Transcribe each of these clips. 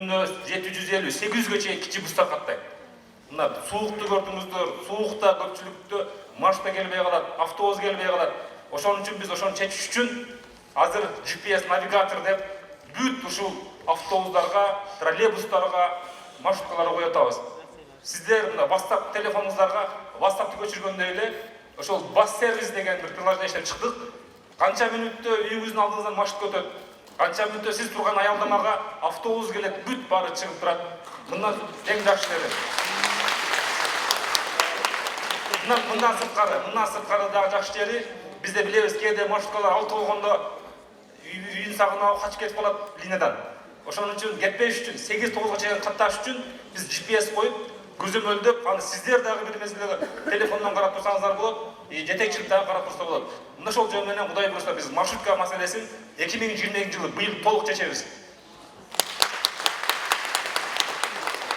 750-800 чейин кичи бустар каттайт. Мына суукту көрдүңүздөр, суукта көпчүлүктө машина келбей калат, автобус келбей калат. Ошон үчүн биз ошону чечиш үчүн азыр GPS навигатор деп бүт ушул автобустарга, троллейбустарга, маршруткаларга коюп атабыз. Сиздер мына WhatsApp телефонуңуздарга WhatsAppты көчүргөндөй эле ошол бас сервис деген бир приложение иштеп чыктык. Канча мүнөттө үйүңүздүн алдыңыздан маршрут өтөт. Канча мүнөттө сиз турган аялдамага автобус келет, бүт баары чыгып турат. Мындан эң жакшы нерсе. Мындан сырткары дагы жакшы жери, бизде билебиз, кээде маршруткалар алты болгондо үйүн сагынып качып кетип калат линиядан. Ошон үчүн кетпеш үчүн 8-9га чейин катташ үчүн биз GPS коюп, көзөмөлдөп, аны сиздер дагы бир мезгилде телефондон карап турсаңыздар болот, жетекчилик дагы карап турса болот. Мына ошол жөн менен Кудай буйрса биз маршрутка маселесин 2022-жылы быйыл толук чечебиз.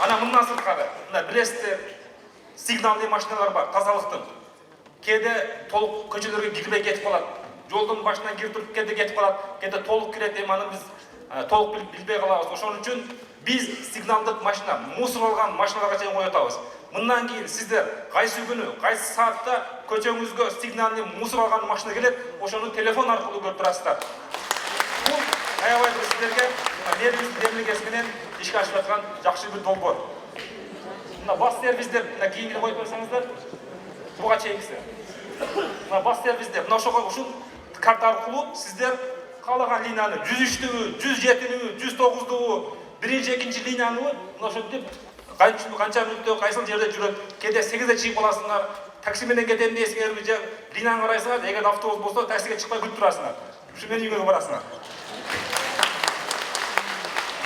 Ана мындан сырткары, мына билесиздер, сигналдуу машиналар бар, тазалыктын. Кээде толук көчөлөргө кирбей кетип калат. Жолдун башынан кирип туруп кээде кетип калат, кээде толук кирет, аны биз толук билбей калабыз. Ошон үчүн биз сигналдык машина, мусор алган машиналарга чейин коюп атабыз. Мындан кийин сиздер кайсы күнү, кайсы саатта көчөңүзгө сигналдуу мусор алган машина келет, ошону телефон аркылуу көрүп турасыздар. Бул аябай бир сиздерге мэрибиздин демилгеси менен ишке ашып аткан жакшы бир долбоор. Мына бас сервисдер, мына кийинки коюп берсеңиздер, буга чейинкиси. Мына бас сервисдер, мына ошого ушул карта аркылуу сиздер каалаган линияны 103-түбү, 107-түбү, 109-дубу, биринчи, экинчи линияны мына ошентип канча мүнөттө кайсыл жерде жүрөт, кээде 8-де чыгып каласыңар, такси менен кетем дейсиңерби же линияны карайсыңар, эгер автобус болсо таксиге чыкпай күтүп турасыңар. Ушу менен үйгө барасыңар.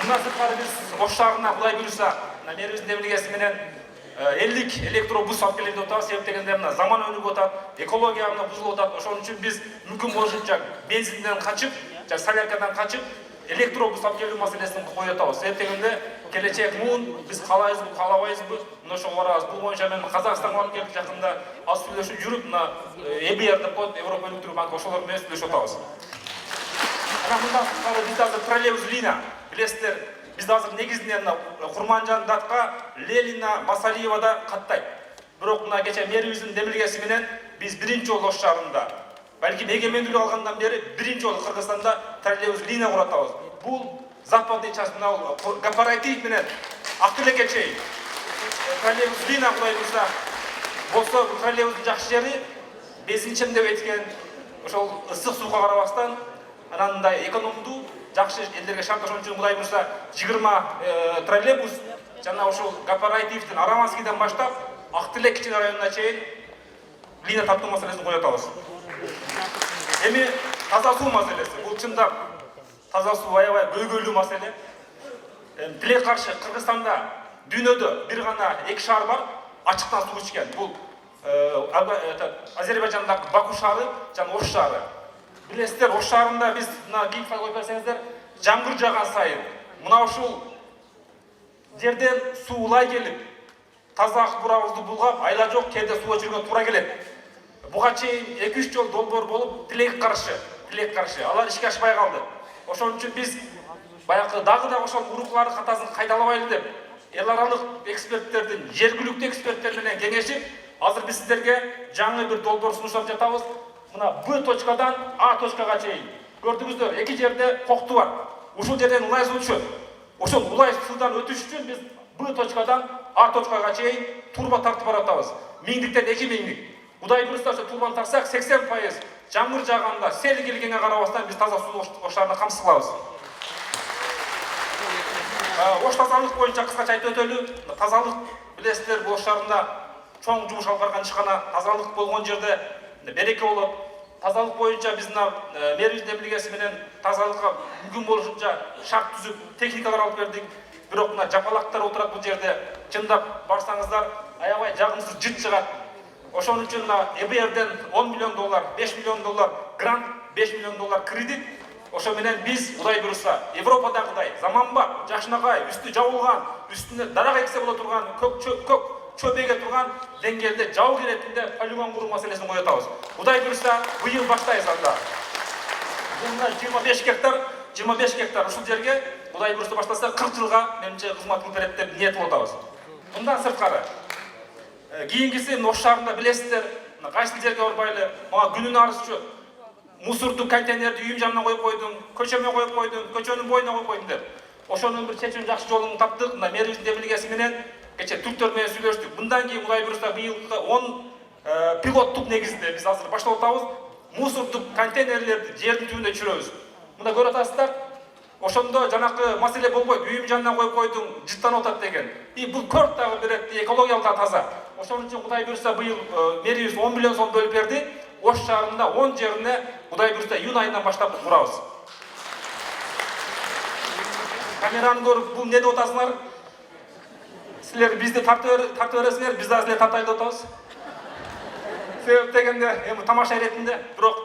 Мындан сырткары биз Ош шаарына Кудай буйрса, мэрибиздин демилгеси менен 50 электробус алып келем деп атабыз. Себеп дегенде мына заман өнүгүп атат, экология мына бузулуп атат. Ошон үчүн биз мүмкүн болушунча бензинден качып, жана соляркадан качып, электробус алып келүү маселесин коюп атабыз. Себеп дегенде келечек муун биз каалайбызбы, каалабайбызбы, мына ошого барабыз. Бул боюнча мен Казакстанга барып келип жакында аз сүйлөшүп жүрүп, мына ЭБР деп коет, Европа өнүктүрүү банкы, ошолор менен сүйлөшүп атабыз. Ана мындан сырткары бизде азыр троллейбус линия, билесиздер, бизде азыр негизинен Курманжан Датка, Ленина, Масалиевада каттайт. Бирок мына кече мэрибиздин демилгеси менен биз биринчи жолу Ош шаарында, балким эгемендүүлүк алгандан бери биринчи жолу Кыргызстанда троллейбус линия куруп атабыз. Бул западный часть мына кооператив менен Актилекке чейин троллейбус линия Кудай буйрса болсо, бул троллейбустун жакшы жери бензин деп эткен, ошол ысык сууга карабастан анандай экономдуу жакшы элдерге шарт. Ошон үчүн Кудай буйрса 20 троллейбус жана ошол кооперативдин Араманскийден баштап Актилек кичине районуна чейин линия тартуу маселесин коюп атабыз. Эми таза суу маселеси. Бул чындап таза суу аябай көйгөйлүү маселе. Тилек каршы Кыргызстанда дүйнөдө бир гана эки шаар бар, ачыктан суу ичкен. Бул Азербайжандагы Баку шаары жана Ош шаары. Билесиздер, Ош шаарында биз мына кийинки коюп берсеңиздер, жамгыр жааган сайын мына ушул жерден суу улай келип, таза ак бурабызды булгап, айла жок кээде сууга жүргөн туура келет. Буга чейин 2-3 жол долбоор болуп, тилек каршы, алар ишке ашпай калды. Ошон үчүн биз баягы дагы ошол уруклар катасын кайталабайлы деп, эл аралык эксперттердин, жергиликтүү эксперттер менен кеңешип, азыр биз сиздерге жаңы бир долбоор сунуштап жатабыз. Мына Б точкадан А точкага чейин. Көрдүңүздөр, эки жерде кокту бар. Ушул жерден улай суу түшөт. Ошол улай суудан өтүш үчүн биз Б точкадан А точкага чейин турба тартып баратабыз. Миңдиктен 2 миңдик. Кудай буйрса ошо турбаны тартсак 80% жамгыр жааганда, сел келгенге карабастан биз таза суу Ош шаарына камсыз кылабыз. Ош тазалык боюнча кыскача айтып өтөлү. Тазалык билесиздер, Ош шаарында чоң жумуш алып барган ишкана, тазалык болгон жерде береке болот. Тазалык боюнча биз мэрибиздин демилгеси менен тазалыкка мүмкүн болушунча шарт түзүп, техникалар алып бердик. Бирок мына жапалактар отурат бул жерде. Чындап барсаңыздар, аябай жагымсыз жыт чыгат. Ошон үчүн ЭБРден 10 миллион доллар, 5 миллион доллар грант, 5 миллион доллар кредит. Ошо менен биз Кудай буйрса Европадагыдай заманбап, жакшынакай, үстү жабылган, үстүнө дарак эксе боло турган, көк чөбеге турган деңгээлде жабык иретинде полигон куруу маселесин коюп атабыз. Кудай буйрса быйыл баштайбыз анда. Бул 25 гектар ушул жерге Кудай буйрса баштаса 40 жылга менимче кызмат кылып берет деп ниет кылып атабыз. Мындан сырткары кийингиси Ош шаарында билесиздер, кайсы жерге барбайлы, мага күнүнө арызчу мусорду контейнерди үйүм жанына коюп койдум, көчөмө коюп койдум, көчөнүн боюна коюп койдум деп. Ошонун бир чечим жакшы жолун таптык. Мына мэрибиздин демилгеси менен кече түрктөр менен сүйлөштүк. Мындан кийин Кудай буйрса быйылкы 10 пилоттук негизде биз азыр баштап атабыз. Мусордук контейнерлерди жердин түбүндө чүрөбүз. Мына көрүп атасыздар. Ошондо жанакы маселе болбойт. Үйүм жанына коюп койдум, жыттанып атат деген. Бул көрт дагы берет, экологиялык да таза. Ошон үчүн Кудай буйрса быйыл мэрибиз 10 миллион сом бөлүп берди. Ош шаарында 10 жерине Кудай буйрса июнь айынан баштап курабыз. Камераны көрүп бул не деп атасыңар? Силер бизди тартып бересиңер, биз да силерди тартайлы деп атабыз. Себеп дегенде эми тамаша иретинде, бирок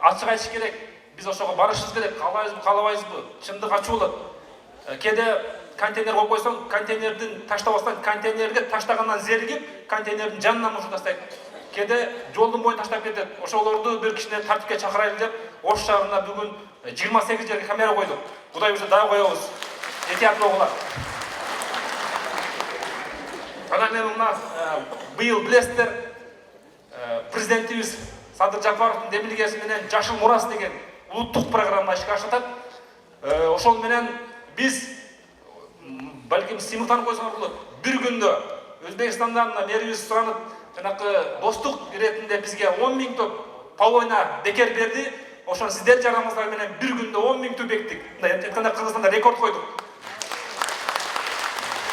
ачык айтыш керек. Биз ошого барышыбыз керек. Каалайбызбы, каалабайбызбы? Чындык ачуу болот. Кээде контейнер коюп койсоң, контейнердин таштабастан контейнерге таштагандан зеригип, контейнердин жанына мусор тастайт. Кээде жолдун боюна таштап кетет. Ошолорду бир кишине тартипке чакырайлы деп, Ош шаарына бүгүн 28 жерге камера койдук. Кудай буйрса дагы коебуз. Этияттуу болгула. Анан эми мына быйыл билесиздер, президентибиз Садыр Жапаровдун демилгеси менен Жашыл мурас деген улуттук программа ишке ашыртат. Ошол менен биз балким сыймыктанып койсоңор болот. Бир күндө Өзбекстандан мэрибиз суранып, жанакы достук иретинде бизге 10 000 топ полойна бекер берди. Ошон сиздер жардамыңыздар менен бир күндө 10 000 туп бектик. Мындай айтканда Кыргызстанда рекорд койдук.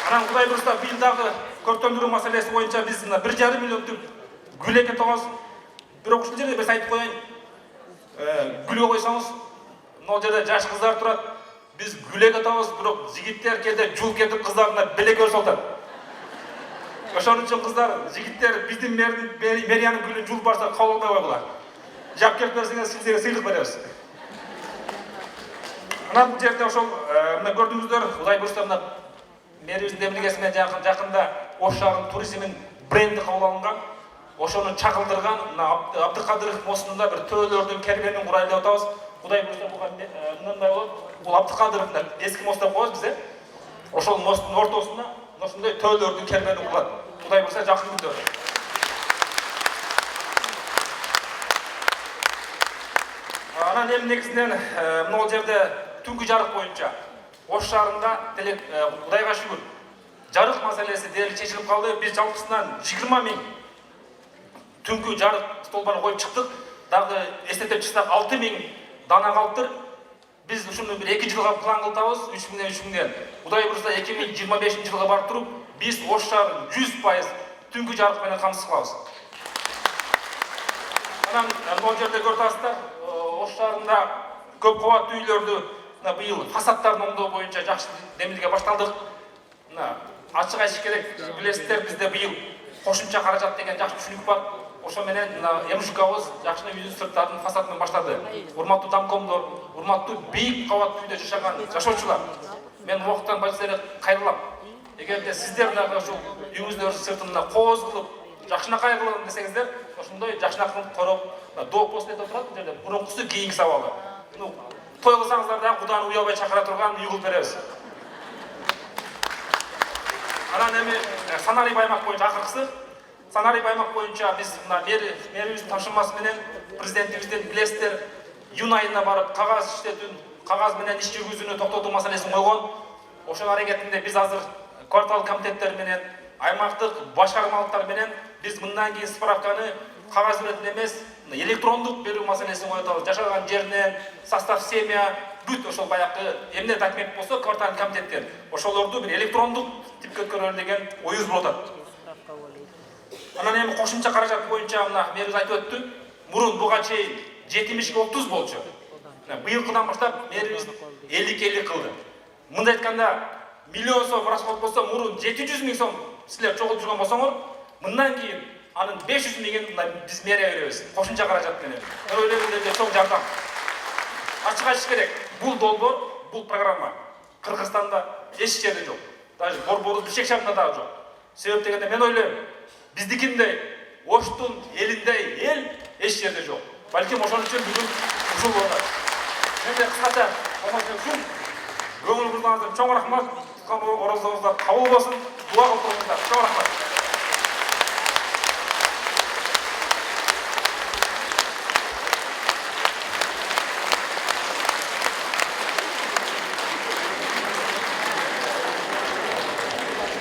Анан Кудай буйрса быйыл дагы көрктөндүрүү маселеси боюнча биз мына 1,5 миллион туп гүл экебиз. Бирок ушул жерде биз айтып коеюн. Гүлгө койсоңуз, могу жерде жаш кыздар турат. Биз гүл экебиз, бирок жигиттер кээде жул кетип кыздарына белек өрүп атат. Ошон үчүн кыздар, жигиттер биздин мэриянын гүлүн жулуп барса кабыл албай койгула. Жап келип берсеңер, силерге сыйлык беребиз. Анан бул жерде ошол мына көрдүңүздөр, Кудай буйрса мына мэрибиздин демилгеси менен жакында Ош шаарынын туризмин бренди кабыл алынган. Ошону чагылдырган мына Абдыкадыров мостунда бир төөлөрдүн кербенин курайлы деп атабыз. Кудай буйрса буга мындай болот. Бул Абдыкадыровдун эски мост деп коебуз биз. Ошол посттун ортосуна ошондой төөлөрдүн кербени курулат. Кудай буйрса жакын күндөрдө. Анан эми негизинен могу жерде түнкү жарык боюнча Ош шаарында Кудайга шүгүр жарык маселеси дээрлик чечилип калды. Биз жалпысынан 20 000 түнкү жарык столбарын коюп чыктык. Дагы эстетип чыксак 6 000 дана калыптыр. Биз ушуну бир 2 жылга план кылтабыз, 3 000 Кудай буйрса 2025 жылга барып туруп, биз Ош шаарын 100% түнкү жарык менен камсыз кылабыз. Анан бул жерде көрүп атасыздар, Ош шаарында көп кабаттуу үйлөрдү быйыл фасадтарын оңдоо боюнча жакшы демилге башталдык. Мына ачык айтыш керек, билесиздер, бизде быйыл кошумча каражат деген жакшы түшүнүк бар. Ошо менен МШКбыз жакшы үйдүн сырттарын фасадын баштады. Урматтуу дамкомдор, урматтуу бийик кабаттуу үйдө жашаган жашоочулар, мен убакыттан баары силерге кайрылам. Эгерде сиздер дагы ушул үйүңүздөрдүн сыртында кооз кылып, жакшынакай кылам десеңиздер, ошондой жакшынакай короп, допост деп турат бул жерде. Мурункусу кийинки сабагы. Той кылсаңыздар да Куданы уябай чакыра турган үй кылып беребиз. Анан эми Санарип аймак боюнча акыркысы. Санарип аймак боюнча биз мына мэрибиздин тапшырмасы менен президентибизден билесиздер, июнь айына барып кагаз иштетүүнү, кагаз менен иш жүргүзүүнү токтотуу маселесин койгон. Ошонун аракетинде биз азыр квартал комитеттер менен, аймактык башкармалыктар менен биз мындан кийин справканы кагаз иретинде эмес, электрондук берүү маселесин коюп атабыз. Жашаган жеринен, состав семья, бүт ошол баягы эмне документ болсо квартал комитеттер ошолорду бир электрондук типке өткөрөлү деген оюбуз болуп атат. Анан эми кошумча каражат боюнча мына мэрибиз айтып өттү. Мурун буга чейин 70-30 болчу. Быйылкыдан баштап мэрибиз 50-50 кылды. Мындай айтканда, миллион сом расход болсо, мурун 700 000 сом силер чогултуп жүргөн болсоңор, мындан кийин анын 500 000 биз мэрия беребиз. Кошумча каражат менен. Ойлойм чоң жардам. Ачык айтыш керек. Бул долбоор, бул программа Кыргызстанда эч жерде жок. Даже борборубуз Бишкек шаарында дагы жок. Себеп дегенде мен ойлойм, биздикиндей, Оштун элиндей эл эч жерде жок. Балким ошон үчүн бүгүн ушул болот. Менде кысача ошол көңіл құрғаныңыздан чоң рахмат. Тұтқан оразаңыздар қабыл болсын. Дуа қылып тұрыңыздар. Чоң рахмат.